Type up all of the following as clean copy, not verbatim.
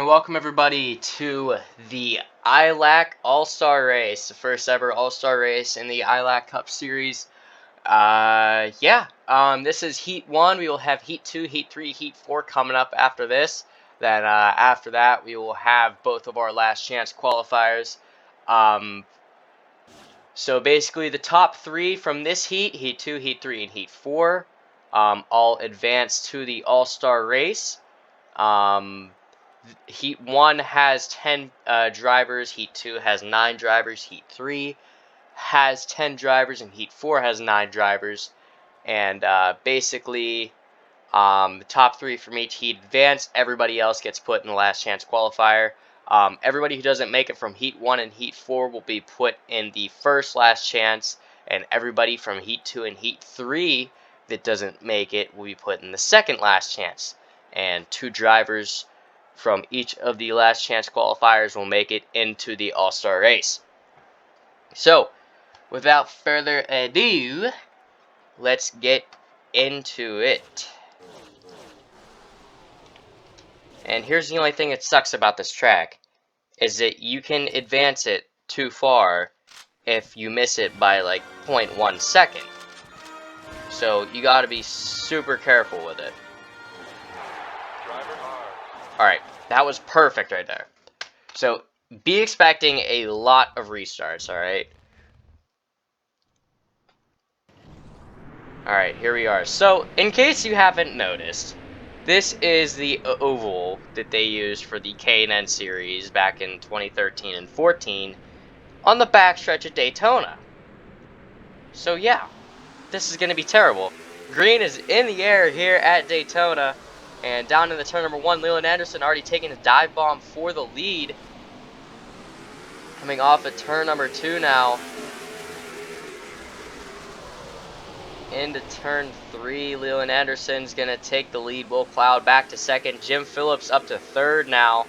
welcome everybody to the ILAC All-Star Race, the first ever All-Star Race in the ILAC Cup Series. This is Heat 1. We will have Heat 2, Heat 3, Heat 4 coming up after this. Then after that, we will have both of our last chance qualifiers. So basically, the top three from this heat, Heat 2, Heat 3, and Heat 4, all advance to the All-Star Race. Heat 1 has 10 drivers, Heat 2 has 9 drivers, Heat 3 has 10 drivers, and Heat 4 has 9 drivers. And basically, the top 3 from each heat advance. Everybody else gets put in the last chance qualifier. Everybody who doesn't make it from Heat 1 and Heat 4 will be put in the first last chance, and everybody from Heat 2 and Heat 3 that doesn't make it will be put in the second last chance. And 2 drivers from each of the last chance qualifiers will make it into the All-Star Race. So, without further ado, let's get into it. And here's the only thing that sucks about this track, is that you can advance it too far if you miss it by like 0.1 second. So you gotta be super careful with it. Alright, that was perfect right there. So be expecting a lot of restarts, alright? Alright, here we are. So, in case you haven't noticed, this is the oval that they used for the K&N series back in 2013 and 14 on the backstretch at Daytona. So yeah, this is going to be terrible. Green is in the air here at Daytona, and down in the turn number 1, Leland Anderson already taking a dive bomb for the lead. Coming off at turn number 2 now. Into turn 3, Leland Anderson's going to take the lead. Will Cloud back to second. Jim Phillips up to third now.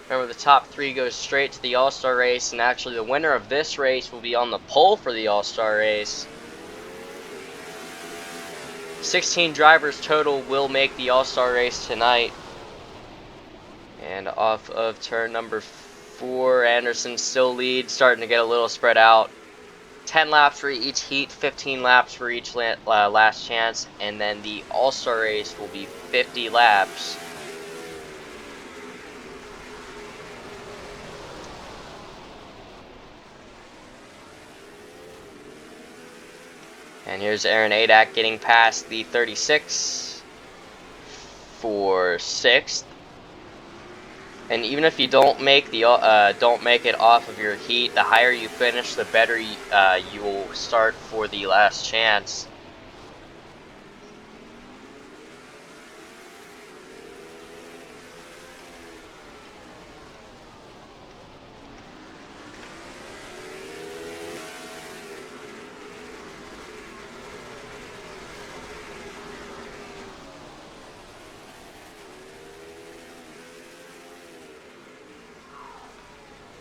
Remember, the top 3 goes straight to the All-Star Race, and actually the winner of this race will be on the pole for the All-Star Race. 16 drivers total will make the All-Star Race tonight. And off of turn number 4, Anderson still leads, starting to get a little spread out. 10 laps for each heat, 15 laps for each last chance, and then the All-Star Race will be 50 laps. And here's Aaron Adak getting past the 36 for 6th. And even if you don't make it off of your heat, the higher you finish, the better you will start for the last chance.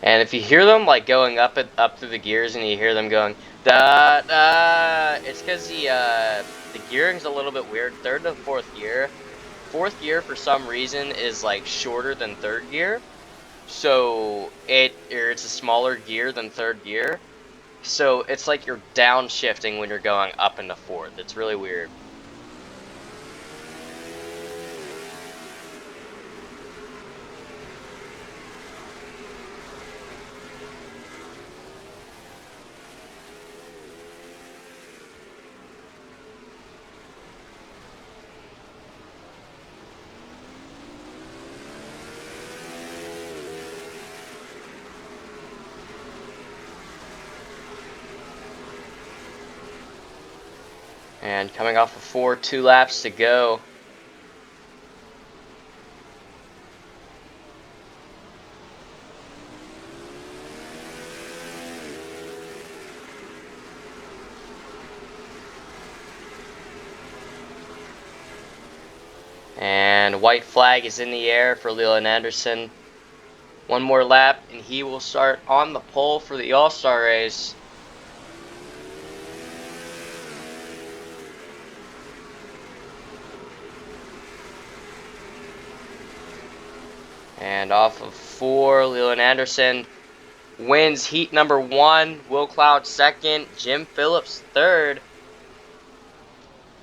And if you hear them like going up through the gears, and you hear them going da da, it's because the gearing's a little bit weird. 3rd to 4th gear. 4th gear for some reason is like shorter than 3rd gear, so it's a smaller gear than 3rd gear. So it's like you're downshifting when you're going up into 4th. It's really weird. And coming off of 4, 2 laps to go. And white flag is in the air for Leland Anderson. 1 more lap, and he will start on the pole for the All-Star Race. And off of 4, Leland Anderson wins heat number 1. Will Cloud 2nd. Jim Phillips 3rd.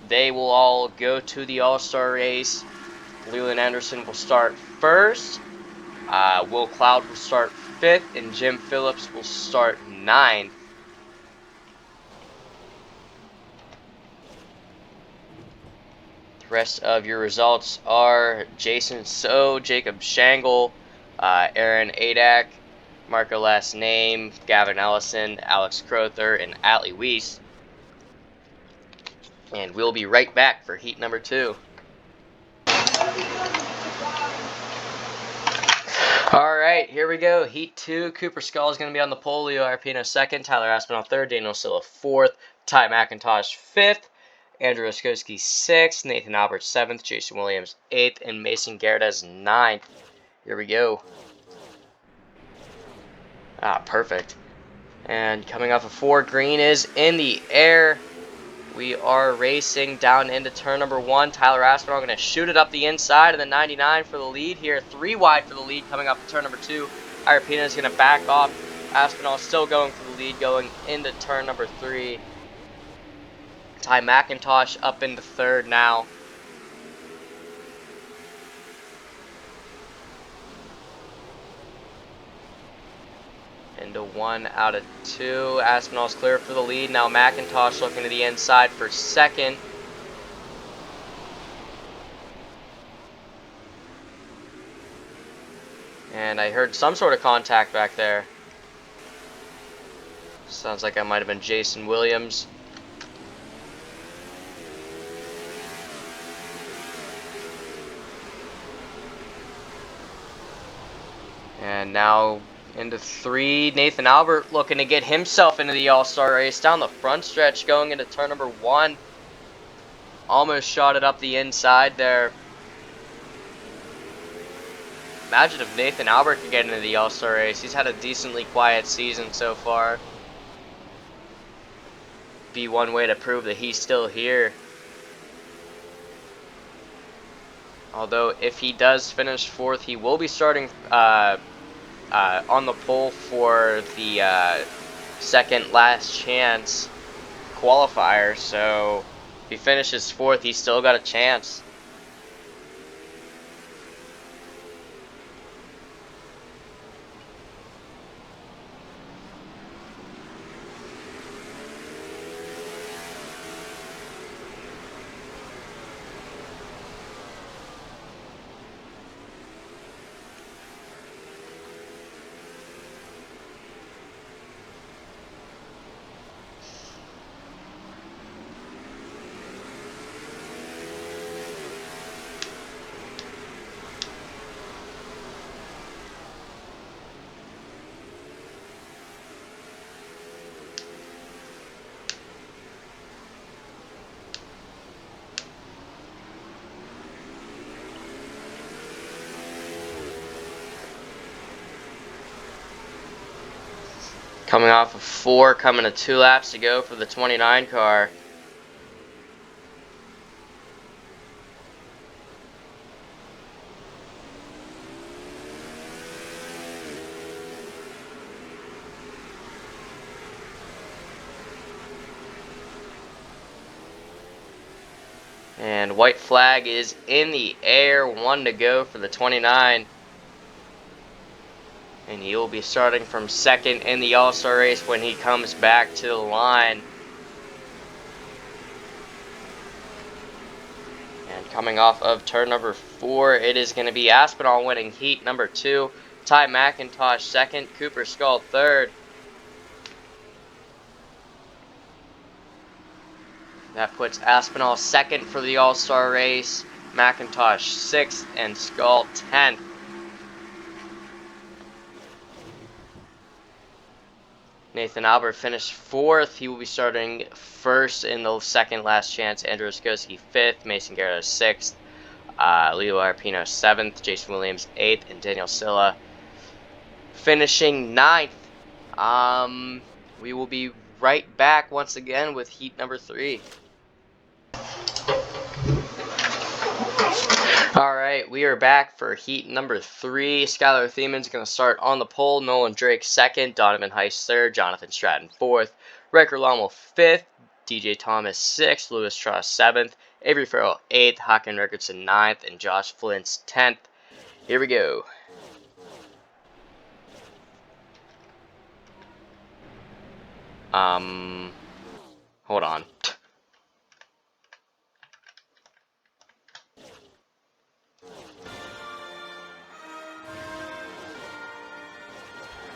They will all go to the All-Star race. Leland Anderson will start 1st. Will Cloud will start 5th. And Jim Phillips will start 9th. The rest of your results are Jason So, Jacob Shangle, Aaron Adak, Marco Last Name, Gavin Ellison, Alex Crowther, and Atlee Weiss. And we'll be right back for heat number 2. Alright, here we go. Heat 2. Cooper Skull is going to be on the pole. Leo Arpino 2nd. Tyler Aspinall 3rd. Daniel Silla 4th. Ty McIntosh 5th. Andrew Oskowski 6th. Nathan Albert 7th. Jason Williams 8th. And Mason Garrett 9th. Here we go. Perfect. And coming off of 4, green is in the air. We are racing down into turn number 1. Tyler Aspinall going to shoot it up the inside of the 99 for the lead here. 3 wide for the lead coming off of turn number 2. Arpino is going to back off. Aspinall still going for the lead going into turn number 3. Ty McIntosh up into 3rd now. Into 1 out of 2. Aspinall's clear for the lead. Now McIntosh looking to the inside for 2nd. And I heard some sort of contact back there. Sounds like that might have been Jason Williams. And now into 3, Nathan Albert looking to get himself into the All-Star race down the front stretch going into turn number 1. Almost shot it up the inside there. Imagine if Nathan Albert could get into the All-Star race. He's had a decently quiet season so far. Be one way to prove that he's still here. Although if he does finish 4th, he will be starting on the pole for the 2nd last chance qualifier. So if he finishes 4th, he's still got a chance. Coming off of 4, coming to 2 laps to go for the 29 car. And white flag is in the air, 1 to go for the 29. And he will be starting from 2nd in the All-Star race when he comes back to the line. And coming off of turn number 4, it is going to be Aspinall winning heat number 2. Ty McIntosh 2nd, Cooper Skull 3rd. That puts Aspinall 2nd for the All-Star race, McIntosh 6th, and Skull 10th. Nathan Albert finished 4th. He will be starting 1st in the 2nd last chance. Andrew Oskowski 5th. Mason Garrett 6th. Leo Arpino 7th. Jason Williams 8th. And Daniel Silla finishing 9th. We will be right back once again with heat number 3. Alright. Alright, we are back for heat number 3. Skylar Thieman's going to start on the pole. Nolan Drake 2nd. Donovan Heiss 3rd. Jonathan Stratton 4th. Riker Lommel 5th. DJ Thomas 6th. Lewis Tross 7th. Avery Farrell 8th. Hakan Rickardson 9th. And Josh Flint's 10th. Here we go. Hold on.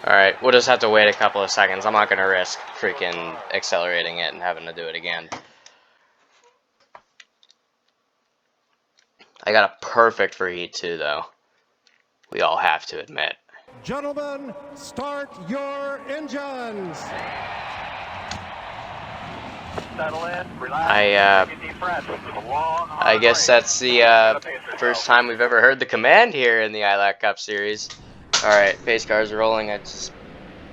Alright, we'll just have to wait a couple of seconds. I'm not going to risk freaking accelerating it and having to do it again. I got a perfect for heat 2, though. We all have to admit. Gentlemen, start your engines. Settle in, relax, take a deep breath. It's a long, hard I guess race. that's the first time we've ever heard the command here in the ILAC Cup Series. Alright, pace cars are rolling. I just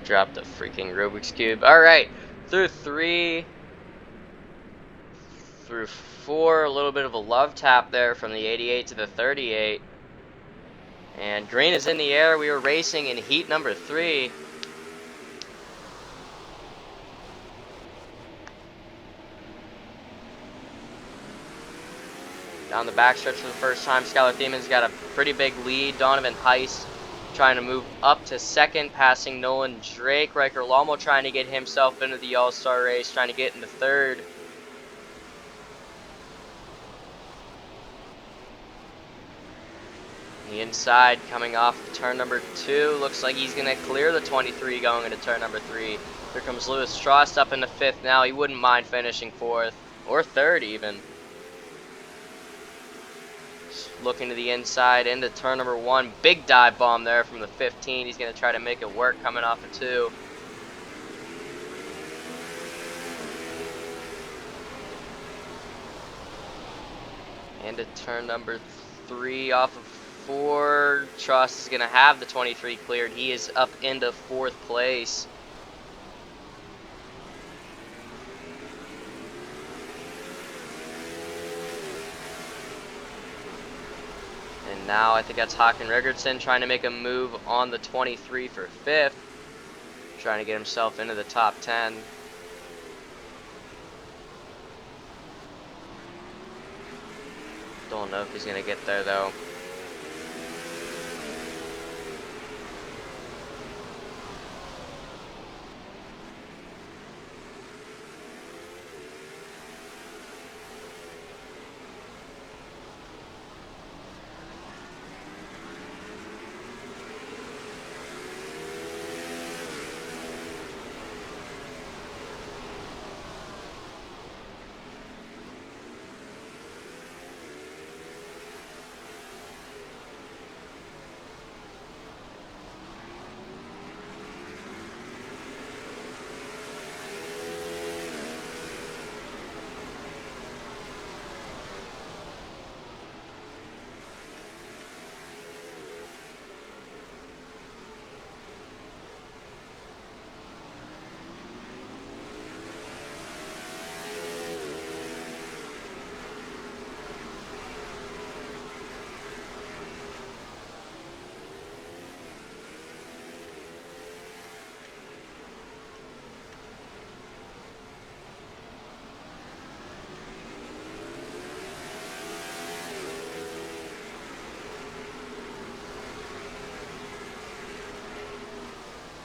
dropped the freaking Rubik's Cube. Alright, through 3, through 4, a little bit of a love tap there from the 88 to the 38. And green is in the air. We were racing in heat number 3. Down the backstretch for the first time, Skylar Thieman's got a pretty big lead. Donovan Heiss trying to move up to 2nd, passing Nolan Drake. Riker Lommel trying to get himself into the All-Star race, trying to get into 3rd. The inside coming off turn number 2. Looks like he's going to clear the 23 going into turn number 3. Here comes Lewis Trost up into 5th now. He wouldn't mind finishing 4th or 3rd even. Looking to the inside into turn number 1. Big dive bomb there from the 15. He's going to try to make it work coming off of 2. Into turn number 3 off of 4. Trost is going to have the 23 cleared. He is up into 4th place. And now I think that's Hakan Rickardson trying to make a move on the 23 for 5th. Trying to get himself into the top 10. Don't know if he's going to get there though.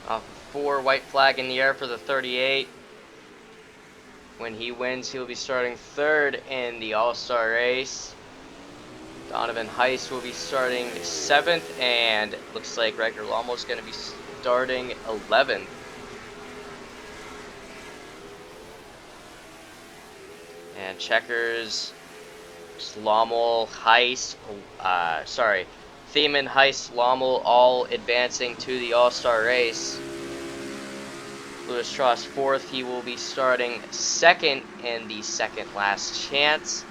Off 4, white flag in the air for the 38. When he wins, he'll be starting 3rd in the All-Star race. Donovan Heiss will be starting 7th, and it looks like Riker Lommel's going to be starting 11th. And checkers, Lommel, Heiss, Thieman, Heiss, Lommel all advancing to the All-Star race. Lewis Tross 4th, he will be starting 2nd in the second last chance.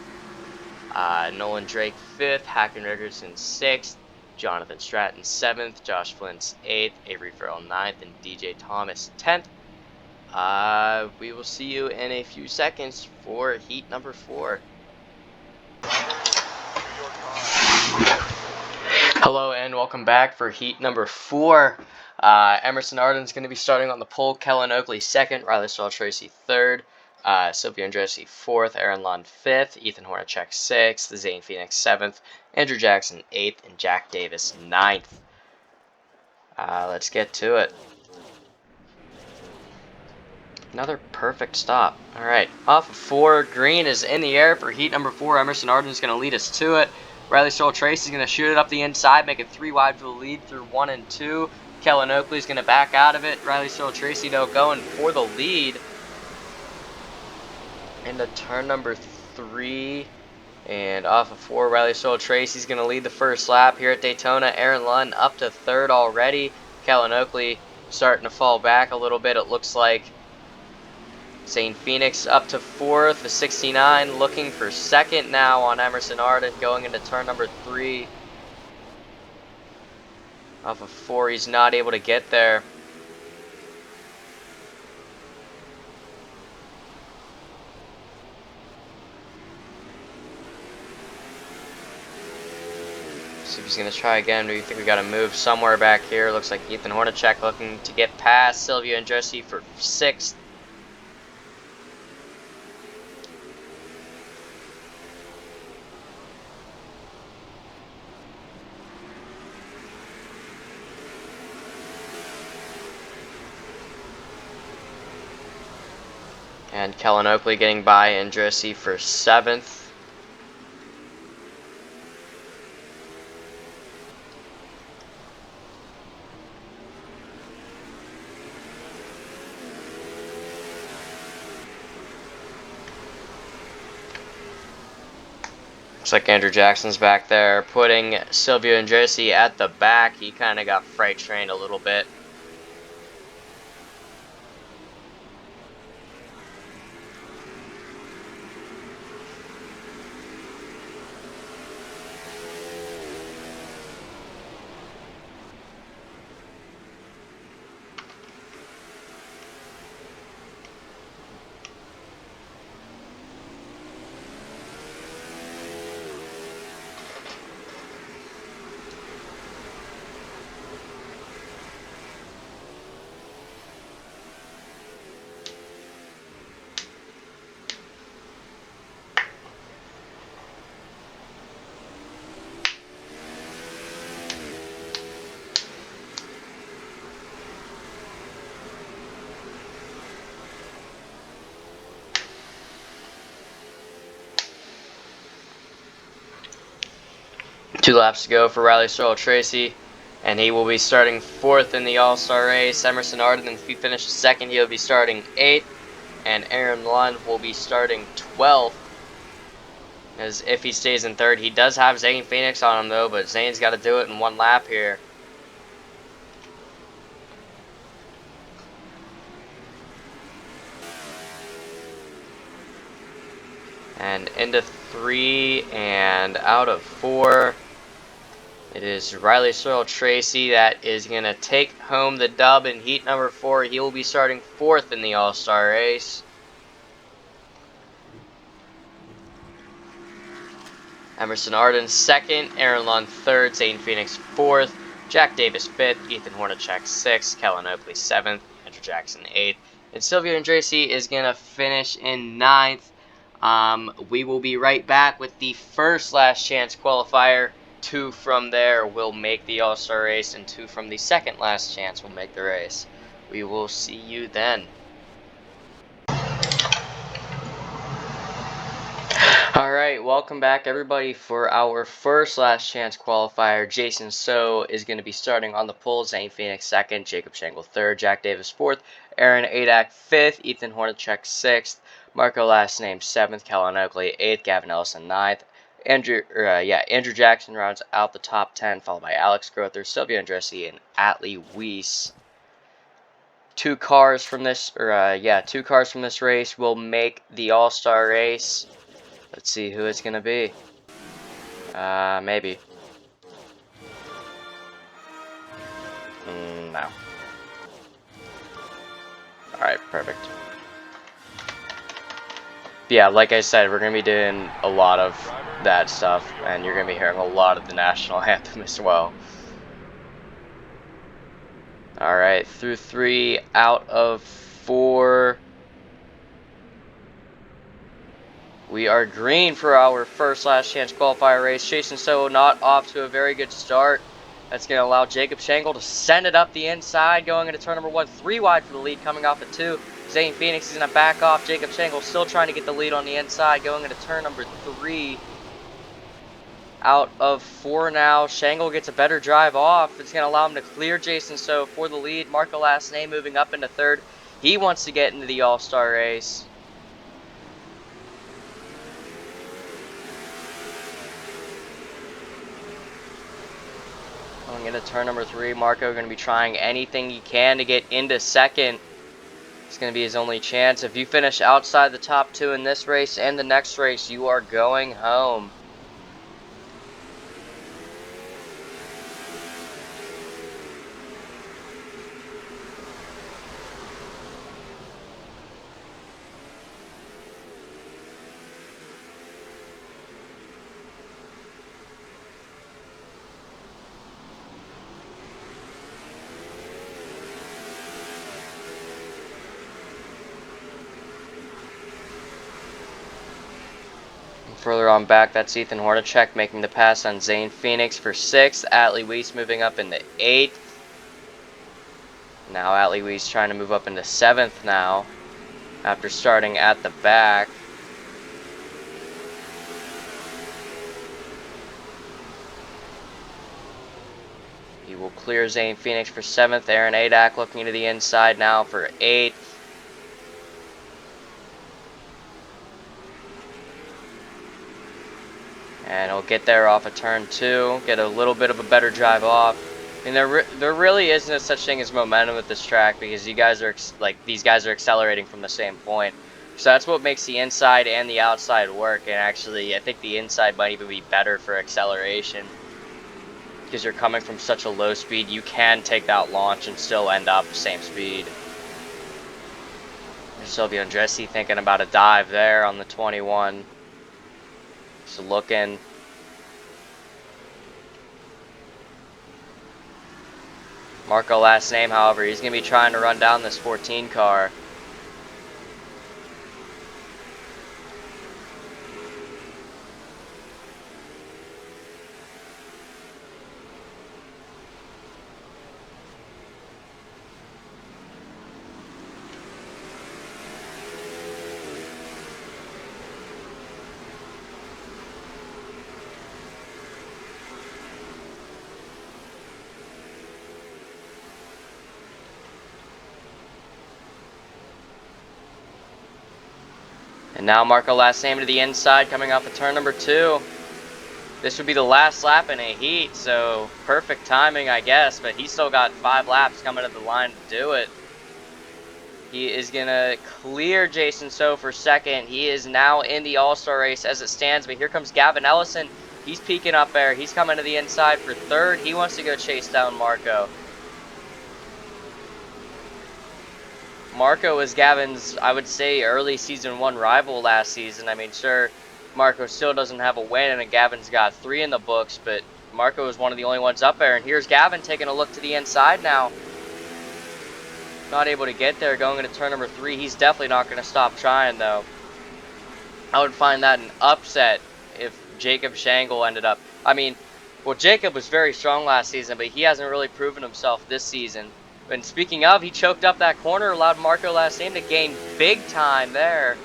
Nolan Drake 5th, Hakan Rickardson 6th, Jonathan Stratton 7th, Josh Flint's 8th, Avery Farrell 9th, and DJ Thomas 10th. We will see you in a few seconds for heat number 4. welcome back for heat number 4. Emerson Arden's going to be starting on the pole. Kellen Oakley 2nd, Riley Stroll Tracy 3rd, Sylvia Andresi 4th, Aaron Lund 5th, Ethan Hornacek 6th, Zane Phoenix 7th, Andrew Jackson 8th, and Jack Davis 9th. Let's get to it. Another perfect stop. Alright, off of 4, green is in the air for heat number 4. Emerson Arden is going to lead us to it. Riley Stroll Tracy is going to shoot it up the inside, make it 3 wide for the lead through 1 and 2. Kellen Oakley is going to back out of it. Riley Stroll Tracy, though, going for the lead into turn number 3. And off of 4, Riley Stroll Tracy is going to lead the first lap here at Daytona. Aaron Lund up to 3rd already. Kellen Oakley starting to fall back a little bit, it looks like. Zane Phoenix up to 4th, the 69 looking for 2nd now on Emerson Arden going into turn number 3. Off of 4, he's not able to get there. See if he's going to try again. Do you think we got to move somewhere back here? Looks like Ethan Hornacek looking to get past Sylvia Andresi for 6th. And Kellen Oakley getting by Andresi for 7th. Looks like Andrew Jackson's back there, putting Sylvia Andresi at the back. He kind of got freight trained a little bit. Two laps to go for Riley Stroll Tracy, and he will be starting 4th in the All-Star race. Emerson Arden, if he finishes 2nd, he'll be starting 8th, and Aaron Lund will be starting 12th. As if he stays in 3rd, he does have Zane Phoenix on him though, but Zane's got to do it in 1 lap here. And into 3 and out of 4. It is Riley Stroll Tracy that is going to take home the dub in heat number 4. He will be starting 4th in the All-Star race. Emerson Arden 2nd, Aaron Lund 3rd, Zane Phoenix 4th, Jack Davis 5th, Ethan Hornacek 6th, Kellen Oakley 7th, Andrew Jackson 8th, and Sylvia Andresi is going to finish in 9th. We will be right back with the first last chance qualifier. 2 from there will make the All-Star race, and 2 from the second last chance will make the race. We will see you then. Alright, welcome back everybody for our first last chance qualifier. Jason So is going to be starting on the pole, Zane Phoenix 2nd, Jacob Schenkel 3rd, Jack Davis 4th, Aaron ILAC 5th, Ethan Hornacek 6th, Marco last name 7th, Kellen Oakley 8th, Gavin Ellison 9th, Andrew Jackson rounds out the top 10, followed by Alex Grother, Sylvia Andresi, and Atlee Weiss. 2 cars from this race will make the All-Star race. Let's see who it's gonna be. Maybe. No. Alright, perfect. Yeah, like I said, we're going to be doing a lot of that stuff, and you're going to be hearing a lot of the national anthem as well. Alright, through 3 out of 4. We are green for our first last chance qualifier race. Jason So not off to a very good start. That's going to allow Jacob Shangle to send it up the inside, going into turn number 1, 3 wide for the lead, coming off at 2. Zane Phoenix is going to back off. Jacob Shangle still trying to get the lead on the inside, going into turn number 3. Out of 4 now. Shangle gets a better drive off. It's going to allow him to clear Jason So for the lead. Marco Last Name moving up into 3rd. He wants to get into the All-Star race. Going into turn number 3, Marco going to be trying anything he can to get into 2nd. It's going to be his only chance. If you finish outside the top 2 in this race and the next race, you are going home. Further on back, that's Ethan Hornacek making the pass on Zane Phoenix for 6th. Atlee Weiss moving up into 8th. Now Atlee Weiss trying to move up into 7th now, after starting at the back. He will clear Zane Phoenix for 7th. Aaron ILAC looking to the inside now for 8th. And he'll get there off of turn 2, get a little bit of a better drive off. And there really isn't a such thing as momentum at this track, because you guys are these guys are accelerating from the same point. So that's what makes the inside and the outside work. And actually, I think the inside might even be better for acceleration, because you're coming from such a low speed. You can take that launch and still end up the same speed. Silvio Andressi thinking about a dive there on the 21. Just looking. Marco Last Name, however, he's going to be trying to run down this 14 car. And now Marco Last Name to the inside, coming off of turn number 2. This would be the last lap in a heat, so perfect timing, I guess. But he's still got 5 laps coming to the line to do it. He is going to clear Jason So for 2nd. He is now in the All-Star race as it stands. But here comes Gavin Ellison. He's peeking up there. He's coming to the inside for 3rd. He wants to go chase down Marco. Marco was Gavin's, I would say, early season 1 rival last season. I mean, sure, Marco still doesn't have a win, and Gavin's got 3 in the books, but Marco is one of the only ones up there. And here's Gavin taking a look to the inside now. Not able to get there, going into turn number 3. He's definitely not going to stop trying, though. I would find that an upset if Jacob Shangle ended up. I mean, well, Jacob was very strong last season, but he hasn't really proven himself this season. And speaking of, he choked up that corner, allowed Marco Last Name to gain big time there.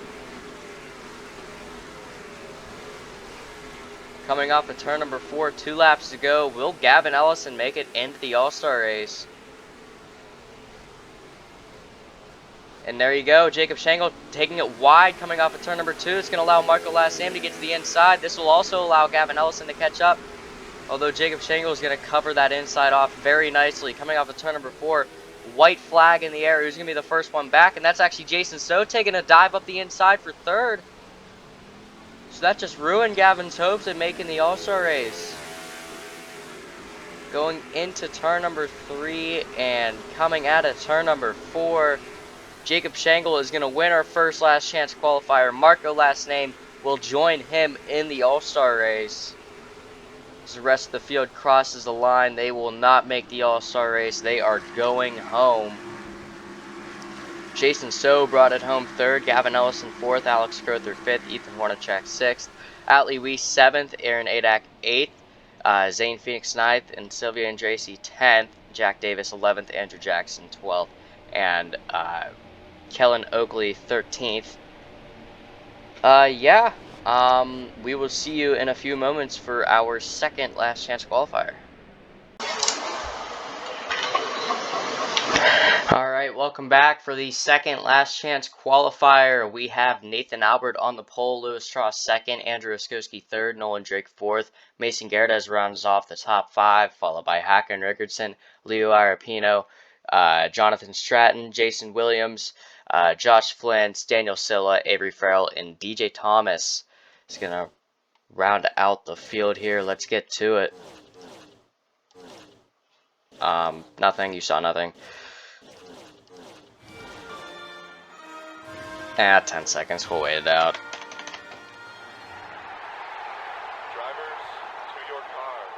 Coming off of turn number 4, 2 laps to go. Will Gavin Ellison make it into the All-Star race? And there you go, Jacob Shangle taking it wide, coming off of turn number 2. It's going to allow Marco Last Name to get to the inside. This will also allow Gavin Ellison to catch up. Although Jacob Shangle is going to cover that inside off very nicely. Coming off of turn number 4, white flag in the air. Who's going to be the first one back? And that's actually Jason So taking a dive up the inside for 3rd. So that just ruined Gavin's hopes of making the All-Star race. Going into turn number 3 and coming out of turn number 4, Jacob Shangle is going to win our first last chance qualifier. Marco Last Name will join him in the All-Star race. As the rest of the field crosses the line, they will not make the All-Star race. They are going home. Jason So brought it home third, Gavin Ellison fourth, Alex Crowther fifth, Ethan Hornacek sixth, Atlee Weiss seventh, Aaron Adak eighth, Zane Phoenix ninth, and Sylvia Andrasey 10th, Jack Davis 11th, Andrew Jackson 12th, and Kellen Oakley 13th. Yeah, we will see you in a few moments for our second last chance qualifier. Alright, welcome back for the second last chance qualifier. We have Nathan Albert on the pole, Lewis Strauss second, Andrew Oskowski third, Nolan Drake fourth, Mason Gerdes rounds off the top five, followed by Hakan Richardson, Leo Arapino, Jonathan Stratton, Jason Williams, Josh Flint, Daniel Silla, Avery Farrell, and DJ Thomas is going to round out the field here. Let's get to it. Nothing. You saw nothing. 10 seconds. We'll wait it out. Drivers, to your cars.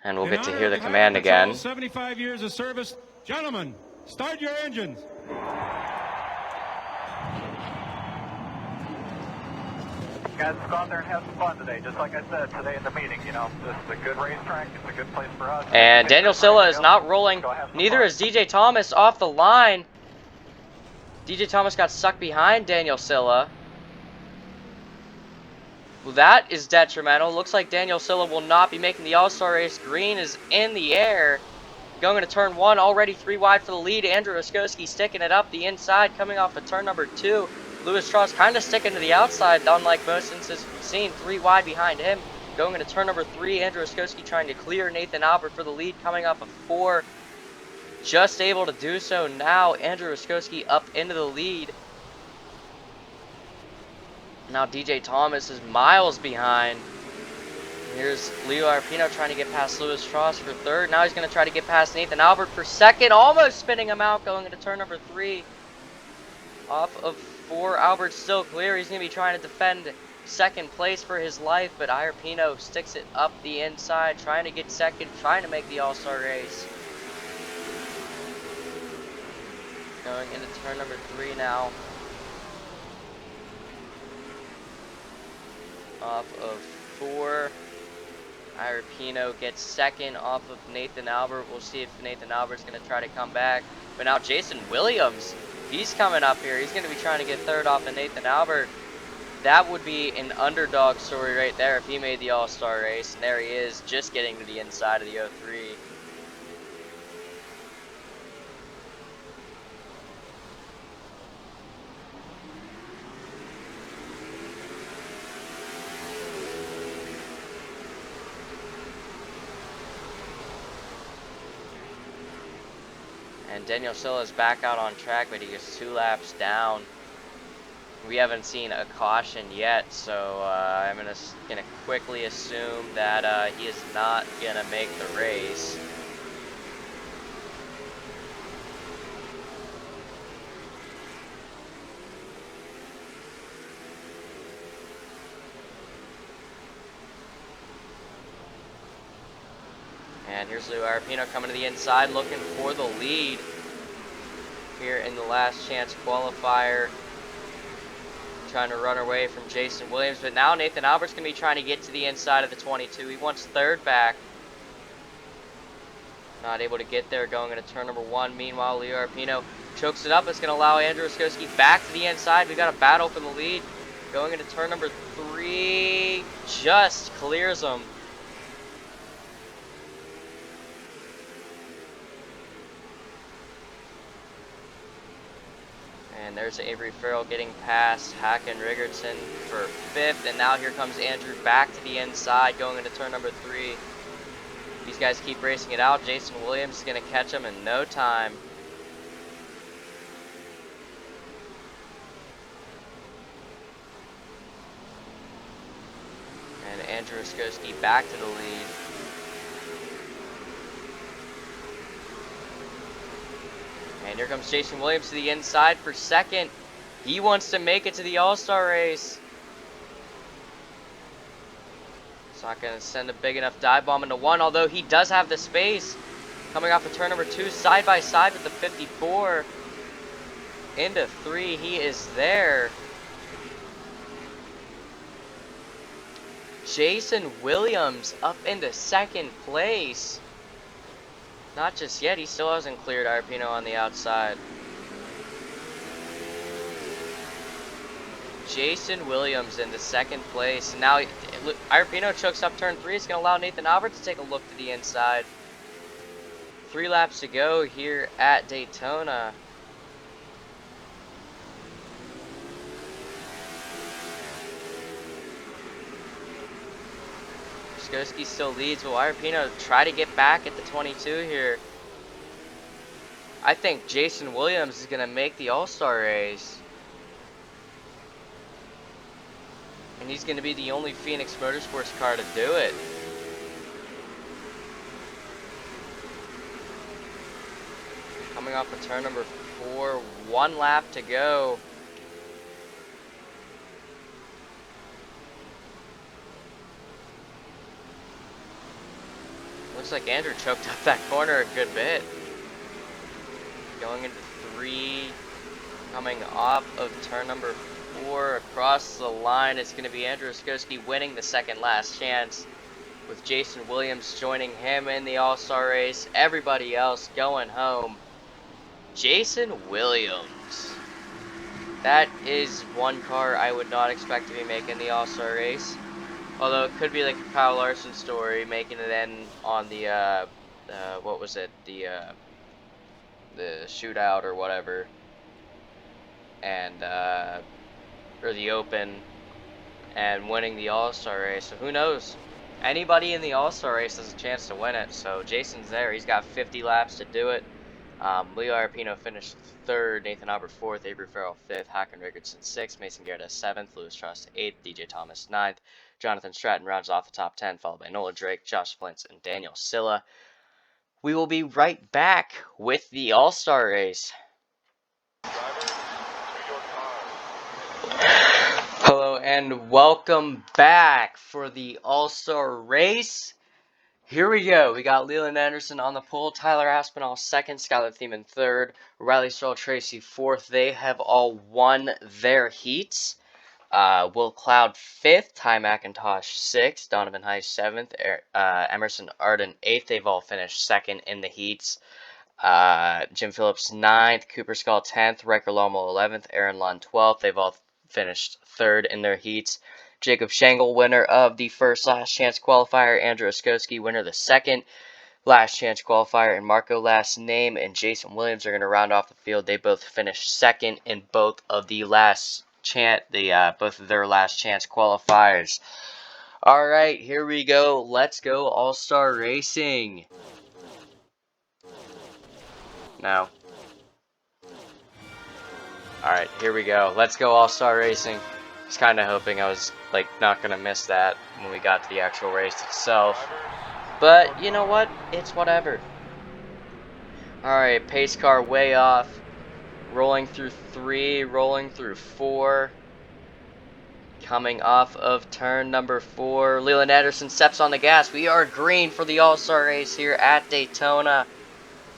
And we'll get to hear the command again. 75 years of service. Gentlemen, start your engines. Guys, let's go out there and have some fun today. Just like I said today in the meeting, you know, this is a good racetrack. It's a good place for us. And Daniel Silla is not rolling. Neither is DJ Thomas off the line. DJ Thomas got stuck behind Daniel Silla. Well, that is detrimental. Looks like Daniel Silla will not be making the All-Star race. Green is in the air. Going into turn one, already 3 wide for the lead. Andrew Oskowski sticking it up the inside, coming off of turn number 2. Lewis Strauss kind of sticking to the outside, unlike most instances we've seen. 3 wide behind him. Going into turn number 3, Andrew Oskowski trying to clear Nathan Albert for the lead, coming off of 4. Just able to do so now. Andrew Oskowski up into the lead. Now DJ Thomas is miles behind. Here's Leo Arpino trying to get past Lewis Strauss for third. Now he's going to try to get past Nathan Albert for second. Almost spinning him out going into turn number 3. Off of 4. Albert's still clear. He's going to be trying to defend second place for his life. But Arpino sticks it up the inside. Trying to get second. Trying to make the All-Star race. Going into turn number 3 now. Off of 4. Arpino gets second off of Nathan Albert. We'll see if Nathan Albert's going to try to come back. But now Jason Williams, he's coming up here. He's going to be trying to get third off of Nathan Albert. That would be an underdog story right there if he made the All-Star race. And there he is, just getting to the inside of the 03. And Daniel Silla is back out on track, but he is 2 laps down. We haven't seen a caution yet, so I'm gonna quickly assume that he is not gonna make the race. And here's Leo Arpino coming to the inside, looking for the lead here in the last chance qualifier. Trying to run away from Jason Williams, but now Nathan Albert's going to be trying to get to the inside of the 22. He wants third back. Not able to get there going into turn number 1. Meanwhile, Leo Arpino chokes it up. It's going to allow Andrew Oskowski back to the inside. We got a battle for the lead. Going into turn number 3. Just clears him. And there's Avery Farrell getting past Hakan Richardson for 5th. And now here comes Andrew back to the inside going into turn number 3. These guys keep racing it out. Jason Williams is going to catch him in no time. And Andrew Oskowski back to the lead. And here comes Jason Williams to the inside for 2nd. He wants to make it to the All-Star race. It's not going to send a big enough dive bomb into 1, although he does have the space. Coming off of turn number 2, side by side with the 54. Into 3, he is there. Jason Williams up into 2nd place. Not just yet, he still hasn't cleared Arpino on the outside. Jason Williams into 2nd place. Now, Arpino chokes up turn 3. It's going to allow Nathan Albert to take a look to the inside. 3 laps to go here at Daytona. Skoski still leads, but Arpino try to get back at the 22 here. I think Jason Williams is going to make the All-Star race. And he's going to be the only Phoenix Motorsports car to do it. Coming off of turn number 4, 1 lap to go. Looks like Andrew choked up that corner a good bit. Going into 3, coming off of turn number 4, across the line, it's going to be Andrew Skoski winning the 2nd last chance, with Jason Williams joining him in the All-Star race. Everybody else going home. Jason Williams. That is one car I would not expect to be making the All-Star race. Although it could be like a Kyle Larson story, making it in on the, what was it, the shootout or whatever, and, or the Open, and winning the All-Star race. So who knows? Anybody in the All-Star race has a chance to win it. So Jason's there. He's got 50 laps to do it. Leo Arpino finished 3rd, Nathan Albert 4th, Avery Farrell 5th, Hakan Richardson 6th, Mason Garrett 7th, Lewis Trust 8th, DJ Thomas 9th, Jonathan Stratton rounds off the top 10, followed by Nolan Drake, Josh Flintz, and Daniel Silla. We will be right back with the All-Star race. Hello and welcome back for the All-Star race. Here we go. We got Leland Anderson on the pole, Tyler Aspinall 2nd, Skylar Thiemann 3rd, Riley Stroll Tracy 4th. They have all won their heats. Will Cloud 5th, Ty McIntosh 6th, Donovan Heiss 7th, Emerson Arden 8th. They've all finished 2nd in the heats. Jim Phillips 9th, Cooper Skull 10th, Riker Lommel 11th, Aaron Lund 12th. They've all finished 3rd in their heats. Jacob Schenkel, winner of the first last chance qualifier. Andrew Oskoski, winner of the 2nd last chance qualifier. And Marco Last Name and Jason Williams are going to round off the field. They both finished 2nd in both of the both of their last chance qualifiers. All right, here we go. Let's go All-Star Racing. No. Alright, here we go. Let's go All-Star Racing. I was kind of hoping I was, like, not going to miss that when we got to the actual race itself. But, you know what? It's whatever. Alright, pace car way off. Rolling through 3, rolling through 4. Coming off of turn number 4. Leland Anderson steps on the gas. We are green for the All-Star race here at Daytona.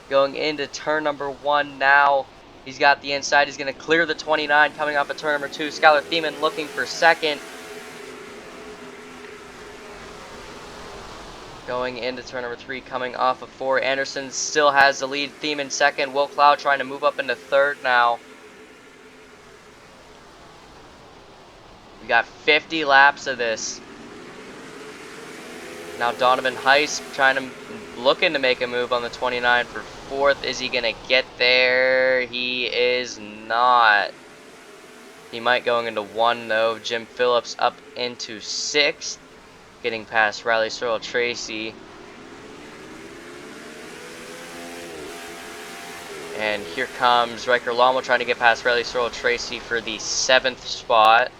Going into turn number 1 now. He's got the inside. He's going to clear the 29 coming off of turn number 2. Skylar Thiemann looking for 2nd. Going into turn number 3 coming off of 4. Anderson still has the lead. Thiemann 2nd. Will Cloud trying to move up into 3rd now. We got 50 laps of this. Now Donovan Heiss looking to make a move on the 29 for 4th. Is he going to get there? He is not. He might going into 1 though. Jim Phillips up into 6th. Getting past Riley Searle Tracy. And here comes Riker Lommel trying to get past Riley Searle Tracy for the 7th spot.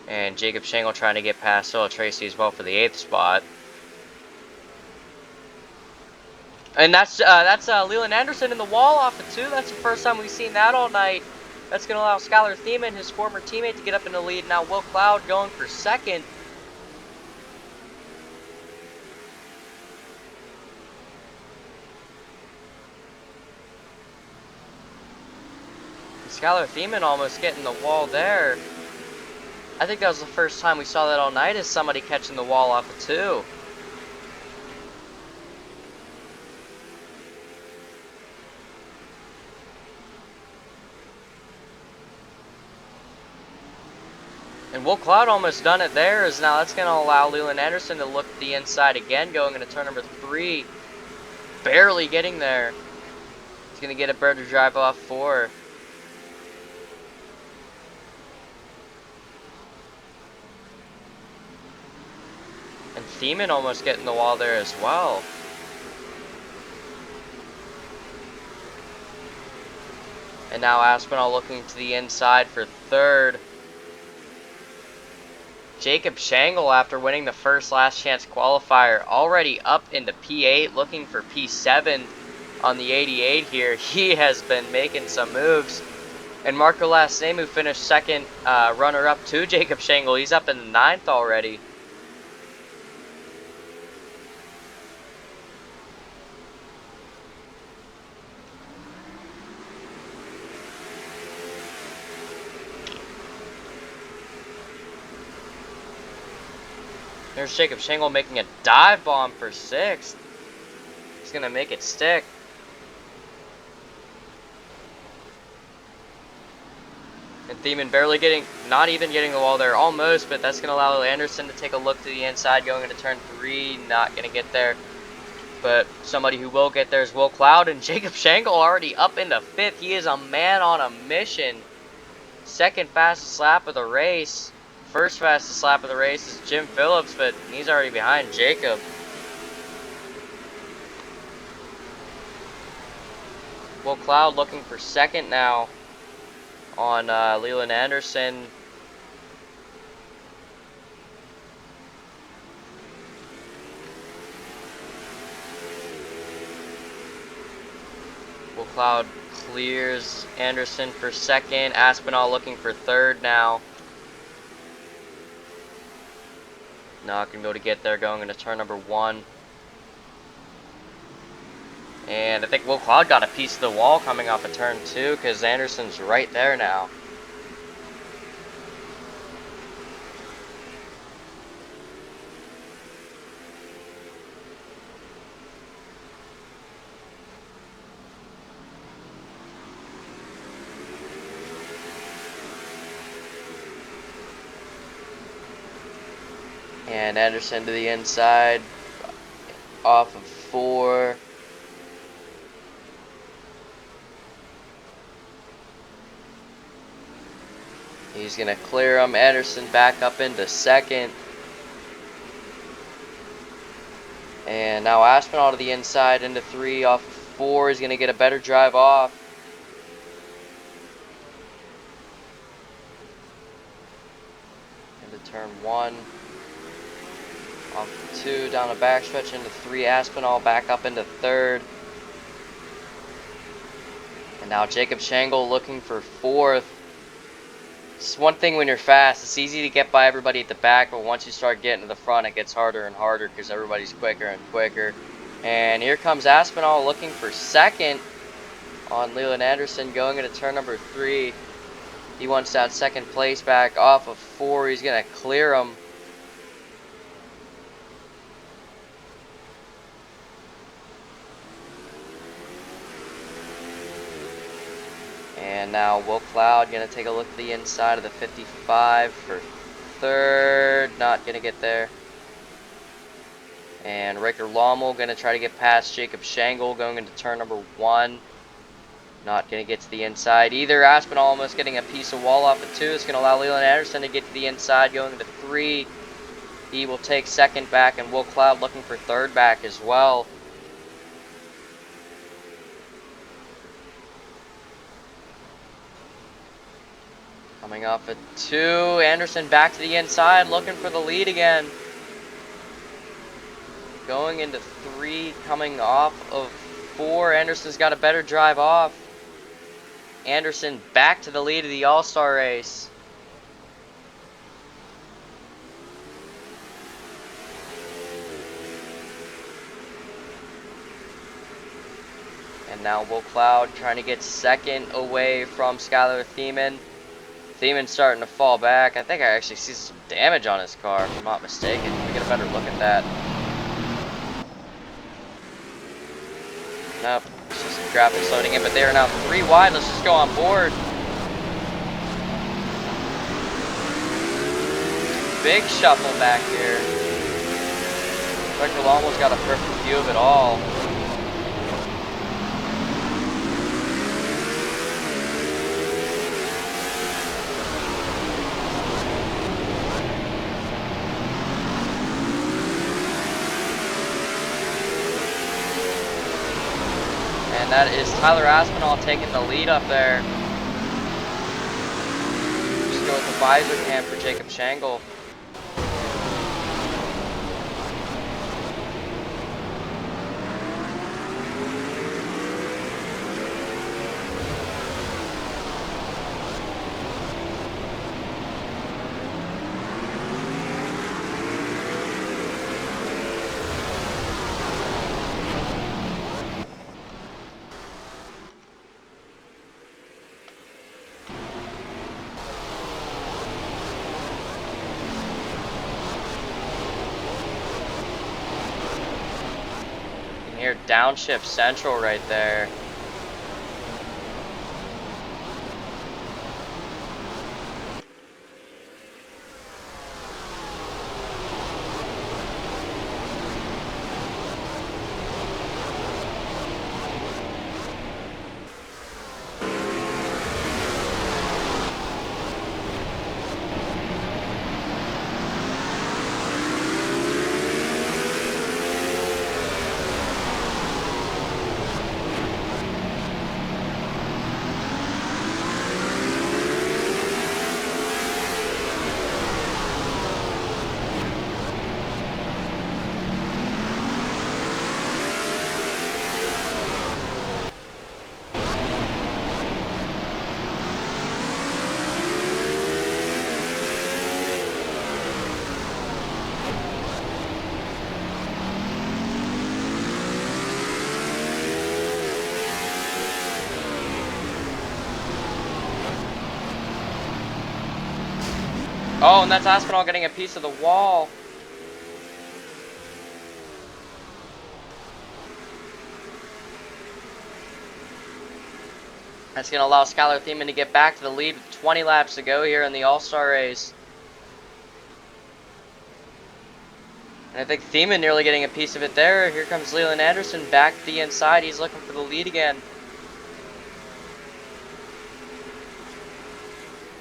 And Jacob Schenkel trying to get past Searle Tracy as well for the 8th spot. And that's Leland Anderson in the wall off of 2. That's the first time we've seen that all night. That's going to allow Skylar Thiemann, his former teammate, to get up in the lead. Now Will Cloud going for 2nd. Skylar Thiemann almost getting the wall there. I think that was the first time we saw that all night, is somebody catching the wall off of 2. And Will Cloud almost done it there, as now that's going to allow Leland Anderson to look at the inside again, going into turn number 3. Barely getting there. He's going to get a better drive off 4. And Thiemann almost getting the wall there as well. And now Aspinall looking to the inside for 3rd. Jacob Shangle, after winning the first last chance qualifier, already up into P8, looking for P7 on the 88 here. He has been making some moves. And Marco Lastname, who finished 2nd runner-up to Jacob Shangle, he's up in the 9th already. There's Jacob Shangle making a dive bomb for 6th. He's going to make it stick. And Thiemann barely not even getting the wall there, almost, but that's going to allow Anderson to take a look to the inside going into turn 3. Not going to get there. But somebody who will get there is Will Cloud, and Jacob Shangle already up into 5th. He is a man on a mission. 2nd fastest lap of the race. 1st fastest lap of the race is Jim Phillips, but he's already behind Jacob. Will Cloud looking for 2nd now on Leland Anderson. Will Cloud clears Anderson for 2nd. Aspinall looking for 3rd now. Not going to be able to get there going into turn number 1. And I think Will Cloud got a piece of the wall coming off of turn 2, because Anderson's right there now. And Anderson to the inside, off of 4. He's going to clear him. Anderson back up into 2nd. And now Aspinall to the inside into 3, off of 4. He's going to get a better drive off. Into turn 1. Off 2, down a backstretch into 3, Aspinall back up into 3rd. And now Jacob Shangle looking for 4th. It's one thing when you're fast, it's easy to get by everybody at the back, but once you start getting to the front, it gets harder and harder because everybody's quicker and quicker. And here comes Aspinall looking for 2nd on Leland Anderson going into turn number 3. He wants that 2nd place back off of 4. He's going to clear him. And now Will Cloud going to take a look at the inside of the 55 for 3rd. Not going to get there. And Ricker Lommel going to try to get past Jacob Shangle going into turn number 1. Not going to get to the inside either. Aspinall almost getting a piece of wall off of 2. It's going to allow Leland Anderson to get to the inside going into 3. He will take 2nd back, and Will Cloud looking for 3rd back as well. Coming off at 2, Anderson back to the inside, looking for the lead again. Going into 3, coming off of 4, Anderson's got a better drive off. Anderson back to the lead of the All-Star race. And now Will Cloud trying to get second away from Skylar Thiemann. Thiemann starting to fall back. I think I actually see some damage on his car, if I'm not mistaken. Let me get a better look at that. Nope, it's just some graphics loading in, but they are now 3 wide. Let's just go on board. Big shuffle back here. Riker almost got a perfect view of it all. And that is Tyler Aspinall taking the lead up there. Just go with the visor cam for Jacob Shangle. Near downshift central right there. Oh, and that's Aspinall getting a piece of the wall. That's going to allow Skylar Thiemann to get back to the lead with 20 laps to go here in the All-Star race. And I think Thiemann nearly getting a piece of it there. Here comes Leland Anderson back to the inside. He's looking for the lead again.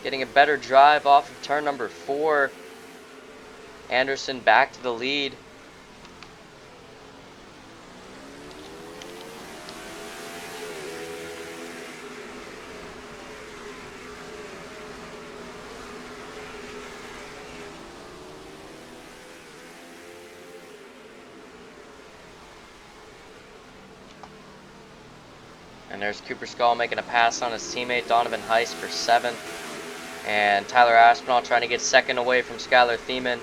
Getting a better drive off of turn number 4. Anderson back to the lead. And there's Cooper Skull making a pass on his teammate Donovan Heist for 7th. And Tyler Aspinall trying to get second away from Skylar Thiemann.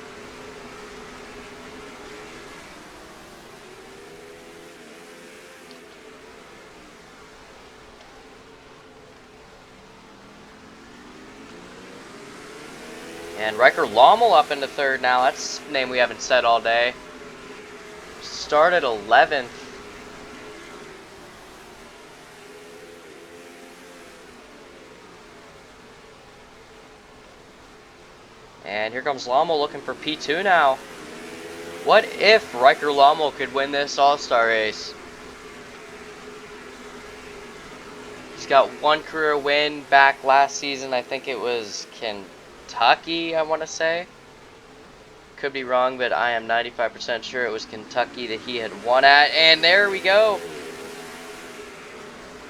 And Riker Lommel up into 3rd now. That's a name we haven't said all day. Started 11th. And here comes Lommel looking for P2 now. What if Riker Lommel could win this All-Star race? He's got 1 career win back last season. I think it was Kentucky, I want to say. Could be wrong, but I am 95% sure it was Kentucky that he had won at. And there we go.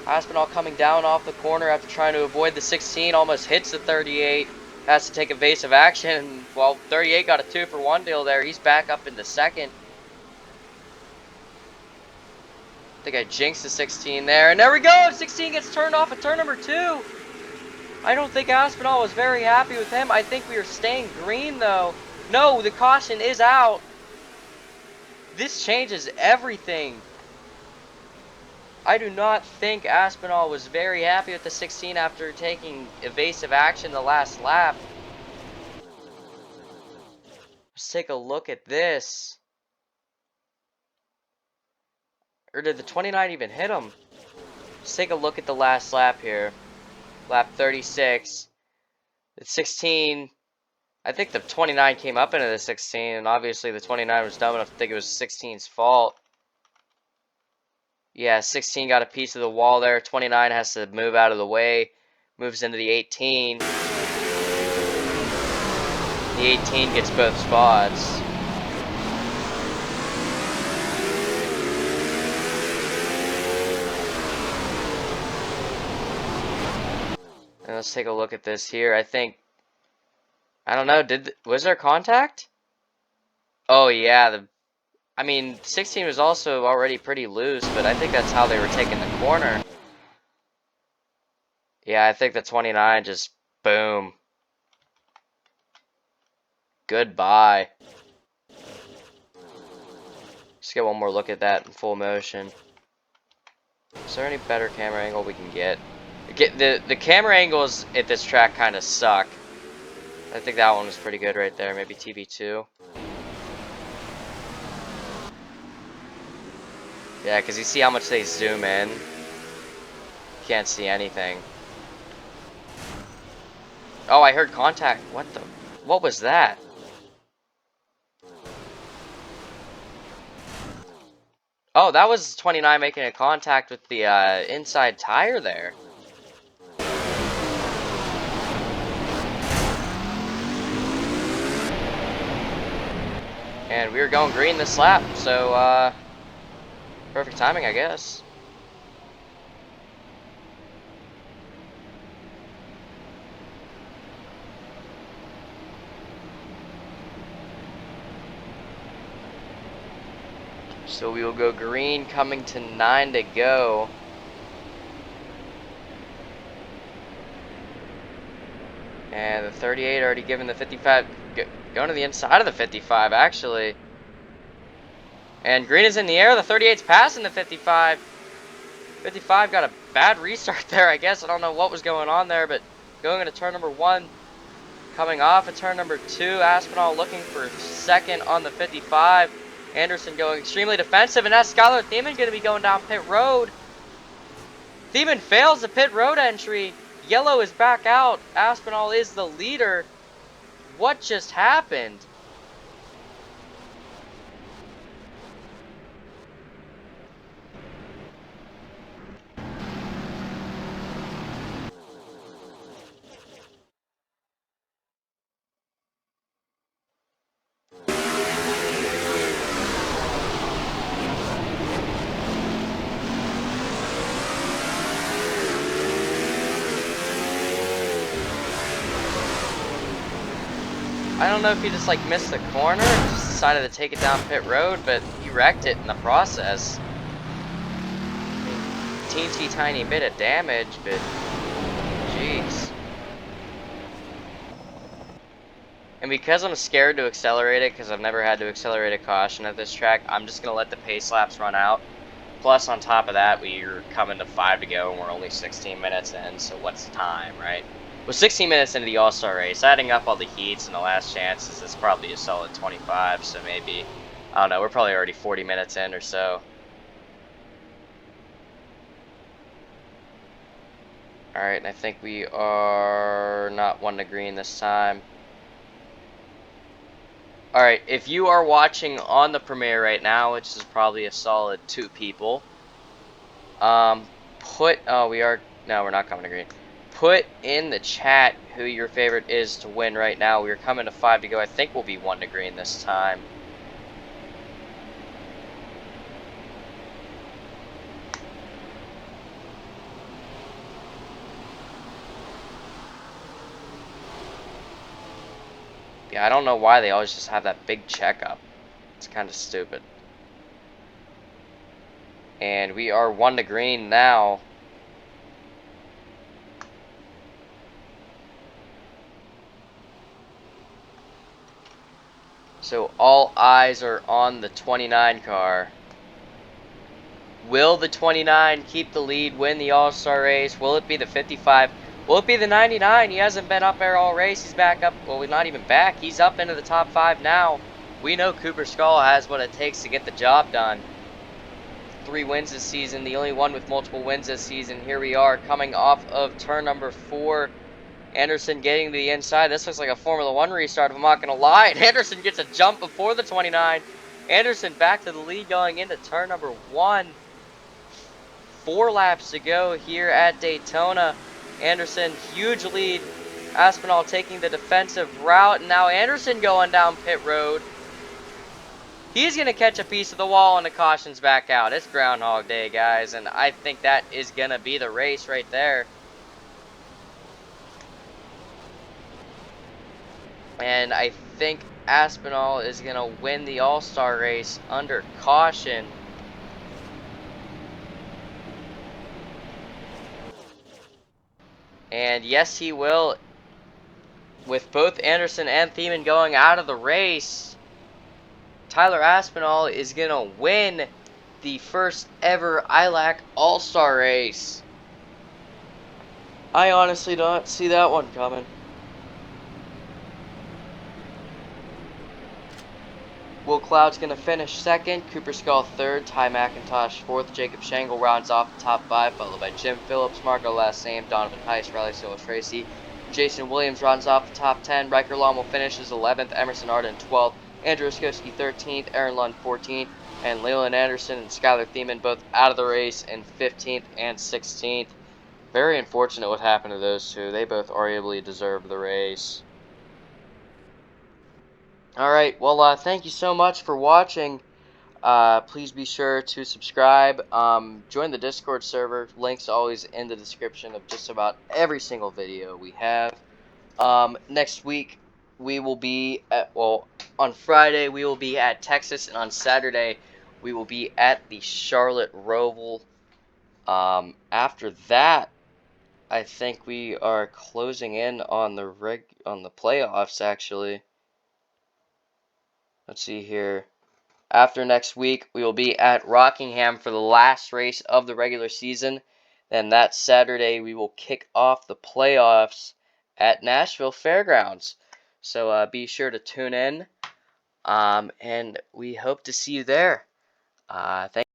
Aspinall coming down off the corner after trying to avoid the 16. Almost hits the 38. Has to take evasive action. Well, 38 got a 2-for-1 deal there. He's back up into 2nd. I think I jinxed the 16 there. And there we go! 16 gets turned off at turn number 2. I don't think Aspinall was very happy with him. I think we are staying green, though. No, the caution is out. This changes everything. I do not think Aspinall was very happy with the 16 after taking evasive action the last lap. Let's take a look at this. Or did the 29 even hit him? Let's take a look at the last lap here. Lap 36. The 16, I think the 29 came up into the 16, and obviously the 29 was dumb enough to think it was 16's fault. Yeah, 16 got a piece of the wall there. 29 has to move out of the way. Moves into the 18. The 18 gets both spots. And let's take a look at this here. I don't know, was there contact? Oh yeah, I mean, 16 was also already pretty loose, but I think that's how they were taking the corner. Yeah, I think the 29 just, boom. Goodbye. Let's get one more look at that in full motion. Is there any better camera angle we can get? The camera angles at this track kind of suck. I think that one was pretty good right there. Maybe TV2. Yeah, because you see how much they zoom in. You can't see anything. Oh, I heard contact. What was that? Oh, that was 29 making a contact with the inside tire there. And we were going green this lap, so perfect timing, I guess. So we will go green coming to 9 to go. And the 38 already given the 55, going to the inside of the 55 actually. And green is in the air, the 38's passing the 55. 55 got a bad restart there, I guess. I don't know what was going on there, but going into turn number 1, coming off at turn number 2, Aspinall looking for second on the 55. Anderson going extremely defensive, and that's Skylar Thiemann going to be going down pit road. Thiemann fails the pit road entry. Yellow is back out. Aspinall is the leader. What just happened? I don't know if he just like missed the corner and just decided to take it down pit road, but he wrecked it in the process. I mean, teensy tiny bit of damage, but jeez. And because I'm scared to accelerate it, because I've never had to accelerate a caution at this track, I'm just going to let the pace laps run out. Plus, on top of that, we're coming to 5 to go, and we're only 16 minutes in, so what's the time, right? With 16 minutes into the All-Star race, adding up all the heats and the last chances, it's probably a solid 25, so maybe, I don't know, we're probably already 40 minutes in or so. Alright, and I think we are not 1 to green this time. Alright, if you are watching on the premiere right now, which is probably a solid 2 people, no, we're not coming to green. Put in the chat who your favorite is to win right now. We're coming to 5 to go. I think we'll be 1 to green this time. Yeah, I don't know why they always just have that big checkup. It's kind of stupid. And we are 1 to green now. So all eyes are on the 29 car. Will the 29 keep the lead, win the All-Star race? Will it be the 55? Will it be the 99? He hasn't been up there all race. He's back up. Well, not even back. He's up into the top 5 now. We know Cooper Skull has what it takes to get the job done. 3 wins this season, the only one with multiple wins this season. Here we are coming off of turn number 4. Anderson getting to the inside. This looks like a Formula 1 restart, if I'm not going to lie. And Anderson gets a jump before the 29. Anderson back to the lead going into turn number 1. 4 laps to go here at Daytona. Anderson, huge lead. Aspinall taking the defensive route. And now Anderson going down pit road. He's going to catch a piece of the wall and the caution's back out. It's Groundhog Day, guys. And I think that is going to be the race right there. And I think Aspinall is going to win the All-Star race under caution. And yes, he will. With both Anderson and Thiemann going out of the race, Tyler Aspinall is going to win the first ever ILAC All-Star race. I honestly don't see that one coming. Will Cloud's going to finish second, Cooper Skull third, Ty McIntosh fourth, Jacob Shangle rounds off the top 5, followed by Jim Phillips, Marco last name, Donovan Heiss, Riley Sewell Tracy, Jason Williams rounds off the top 10, Riker Lommel finishes 11th, Emerson Arden 12th, Andrew Oskowski 13th, Aaron Lund 14th, and Leland Anderson and Skylar Thiemann both out of the race in 15th and 16th. Very unfortunate what happened to those two. They both arguably deserved the race. Alright, well, thank you so much for watching. Please be sure to subscribe. Join the Discord server. Links always in the description of just about every single video we have. Next week, we will be at, well, on Friday, we will be at Texas, and on Saturday, we will be at the Charlotte Roval. After that, I think we are closing in on the playoffs, actually. Let's see here. After next week, we will be at Rockingham for the last race of the regular season. Then that Saturday, we will kick off the playoffs at Nashville Fairgrounds. So be sure to tune in, and we hope to see you there. Thank